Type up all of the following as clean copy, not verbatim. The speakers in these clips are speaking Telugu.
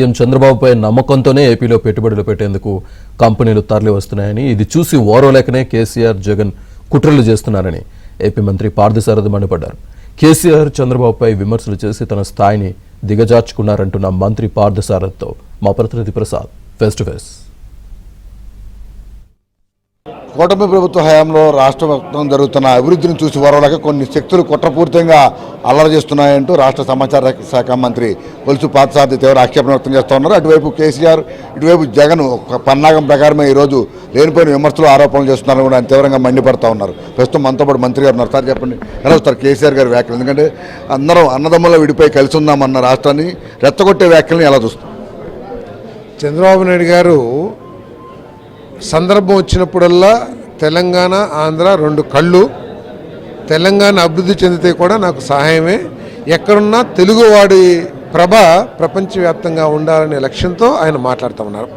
సీఎం చంద్రబాబుపై నమ్మకంతోనే ఏపీలో పెట్టుబడులు పెట్టేందుకు కంపెనీలు తరలి వస్తున్నాయని, ఇది చూసి ఓర్వలేకనే కేసీఆర్ జగన్ కుట్రలు చేస్తున్నారని ఏపీ మంత్రి పార్థసారథి మండిపడ్డారు. కేసీఆర్ చంద్రబాబుపై విమర్శలు చేసి తన స్థాయిని దిగజార్చుకున్నారంటున్న మంత్రి పార్థసారథితో మా ప్రతినిధి ప్రసాద్ ఫేస్ టు ఫేస్. కూటమి ప్రభుత్వ హయాంలో రాష్ట్ర వ్యాప్తంగా జరుగుతున్న అభివృద్ధిని చూసి ఓర్వలేక కొన్ని శక్తులు కుట్రపూరితంగా అల్లరి చేస్తున్నాయంటూ రాష్ట్ర సమాచార శాఖ మంత్రి కొలుసు పార్థసారథి తీవ్ర ఆక్షేపణ వ్యక్తం చేస్తూ ఉన్నారు. అటువైపు కేసీఆర్, ఇటువైపు జగన్ ఒక పన్నాగం ప్రకారమే ఈరోజు లేనిపోయిన విమర్శలు ఆరోపణలు చేస్తున్నారని కూడా ఆయన తీవ్రంగా మండిపడుతూ ఉన్నారు. ప్రస్తుతం మనతో పాటు మంత్రి గారు ఉన్నారు. సార్ చెప్పండి, ఎలా వస్తారు కేసీఆర్ గారి వ్యాఖ్యలు? ఎందుకంటే అందరం అన్నదమ్ముల విడిపోయి కలిసి ఉందామన్న రాష్ట్రాన్ని రెచ్చగొట్టే వ్యాఖ్యలను ఎలా చూస్తారు? చంద్రబాబు నాయుడు గారు సందర్భం వచ్చినప్పుడల్లా తెలంగాణ, ఆంధ్ర రెండు కళ్ళు, తెలంగాణ అభివృద్ధి చెందితే కూడా నాకు సహాయమే, ఎక్కడున్నా తెలుగువాడి ప్రభ ప్రపంచవ్యాప్తంగా ఉండాలనే లక్ష్యంతో ఆయన మాట్లాడుతూ ఉన్నారు.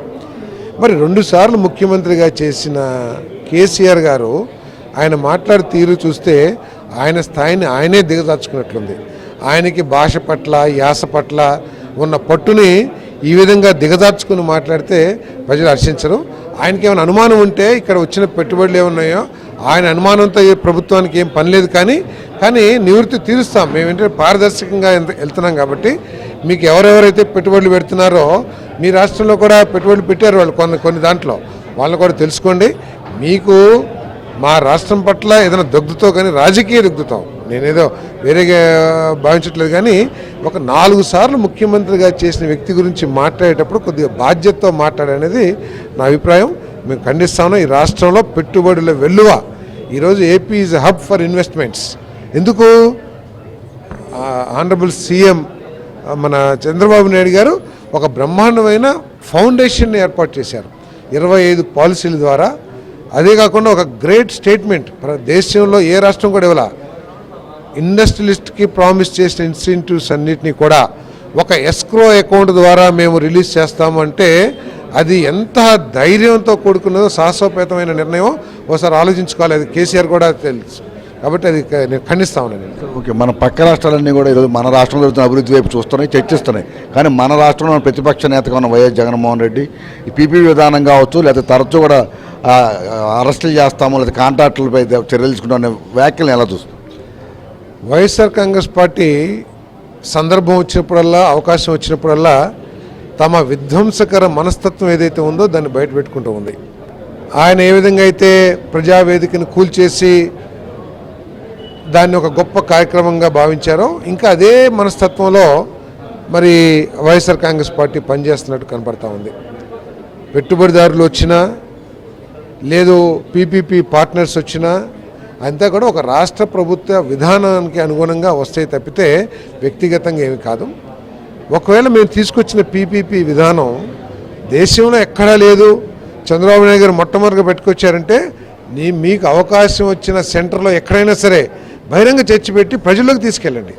మరి 2 సార్లు ముఖ్యమంత్రిగా చేసిన కేసీఆర్ గారు ఆయన మాట్లాడే తీరు చూస్తే ఆయన స్థాయిని ఆయనే దిగజార్చుకున్నట్లుంది. ఆయనకి భాష పట్ల, యాస పట్ల ఉన్న పట్టుని ఈ విధంగా దిగజార్చుకుని మాట్లాడితే ప్రజలు హర్షించరు. ఆయనకి ఏమైనా అనుమానం ఉంటే ఇక్కడ వచ్చిన పెట్టుబడులు ఏమున్నాయో ఆయన అనుమానంతో ఈ ప్రభుత్వానికి ఏం పని లేదు, కానీ నివృత్తి తీరుస్తాం. మేమేంటంటే పారదర్శకంగా వెళ్తున్నాం కాబట్టి మీకు ఎవరెవరైతే పెట్టుబడులు పెడుతున్నారో మీ రాష్ట్రంలో కూడా పెట్టుబడులు పెట్టారు వాళ్ళు కొన్ని దాంట్లో వాళ్ళని కూడా తెలుసుకోండి. మీకు మా రాష్ట్రం పట్ల ఏదైనా దగ్ధతో కానీ రాజకీయ దగ్ధతో నేనేదో వేరేగా భావించట్లేదు, కానీ ఒక 4 సార్లు ముఖ్యమంత్రిగా చేసిన వ్యక్తి గురించి మాట్లాడేటప్పుడు కొద్దిగా బాధ్యతతో మాట్లాడనేది నా అభిప్రాయం. మేము ఖండిస్తాము. ఈ రాష్ట్రంలో పెట్టుబడుల వెల్లువ ఈరోజు AP is hub for investments. ఎందుకు? ఆనరబుల్ సీఎం మన చంద్రబాబు నాయుడు గారు ఒక బ్రహ్మాండమైన ఫౌండేషన్ని ఏర్పాటు చేశారు 25 పాలసీల ద్వారా. అదే కాకుండా ఒక గ్రేట్ స్టేట్మెంట్ దేశంలో ఏ రాష్ట్రం కూడా ఇవ్వాల, ఇండస్ట్రియలిస్ట్కి ప్రామిస్ చేసిన ఇన్సెంటివ్స్ అన్నింటినీ కూడా ఒక ఎస్క్రో అకౌంట్ ద్వారా మేము రిలీజ్ చేస్తాము అంటే అది ఎంత ధైర్యంతో కూడుకున్నదో, సాహసోపేతమైన నిర్ణయం ఒకసారి ఆలోచించుకోవాలి. అది కేసీఆర్ కూడా తెలుసు కాబట్టి అది నేను ఖండిస్తా ఉన్నాను. ఓకే, మన పక్క రాష్ట్రాలన్నీ కూడా ఈరోజు మన రాష్ట్రంలో జరుగుతున్న అభివృద్ధి వైపు చూస్తున్నాయి, చర్చిస్తున్నాయి. కానీ మన రాష్ట్రంలో ప్రతిపక్ష నేతగా ఉన్న వైఎస్ జగన్మోహన్ రెడ్డి ఈ పీపీ విధానం కావచ్చు, లేదా తరచూ కూడా అరెస్టులు చేస్తాము, లేదా కాంట్రాక్టులపై చర్యలు తీసుకుంటాం వ్యాఖ్యలను ఎలా చూస్తాం? వైఎస్ఆర్ కాంగ్రెస్ పార్టీ సందర్భం వచ్చినప్పుడల్లా, అవకాశం వచ్చినప్పుడల్లా తమ విధ్వంసకర మనస్తత్వం ఏదైతే ఉందో దాన్ని బయట పెట్టుకుంటూ ఉంది. ఆయన ఏ విధంగా అయితే ప్రజావేదికను కూల్చేసి దాన్ని ఒక గొప్ప కార్యక్రమంగా భావించారో ఇంకా అదే మనస్తత్వంలో మరి వైఎస్ఆర్ కాంగ్రెస్ పార్టీ పనిచేస్తున్నట్టు కనపడతా ఉంది. పెట్టుబడిదారులు వచ్చినా, లేదు పీపీపీ పార్ట్నర్స్ వచ్చినా అంతా కూడా ఒక రాష్ట్ర ప్రభుత్వ విధానానికి అనుగుణంగా వస్తాయి తప్పితే వ్యక్తిగతంగా ఏమి కాదు. ఒకవేళ మేము తీసుకొచ్చిన పీపీపీ విధానం దేశంలో ఎక్కడా లేదు, చంద్రబాబు నాయుడు గారు మొట్టమొదటిగా పెట్టుకొచ్చారంటే మీకు అవకాశం వచ్చిన సెంటర్లో ఎక్కడైనా సరే బహిరంగ చర్చ పెట్టి ప్రజల్లోకి తీసుకెళ్ళండి.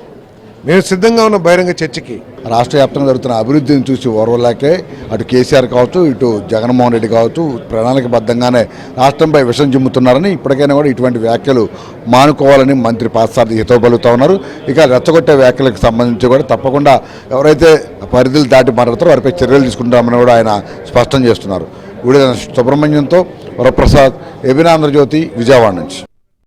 మేము సిద్ధంగా ఉన్న బహిరంగ చర్చకి. రాష్ట్ర వ్యాప్తంగా జరుగుతున్న అభివృద్ధిని చూసి ఓర్వలేకే అటు కేసీఆర్ కావచ్చు, ఇటు జగన్మోహన్ రెడ్డి కావచ్చు ప్రణాళికబద్ధంగానే రాష్ట్రంపై విషం చిమ్ముతున్నారని, ఇప్పటికైనా కూడా ఇటువంటి వ్యాఖ్యలు మానుకోవాలని మంత్రి పార్థసారథి హితవు పలుకుతా ఉన్నారు. ఇక రెచ్చగొట్టే వ్యాఖ్యలకు సంబంధించి కూడా తప్పకుండా ఎవరైతే పరిధులు దాటి మాట్లాడతారో వారిపై చర్యలు తీసుకుంటామని కూడా ఆయన స్పష్టం చేస్తున్నారు. సుబ్రహ్మణ్యంతో వరప్రసాద్, ఏబీ ఆంధ్రజ్యోతి, విజయవాడ నుంచి.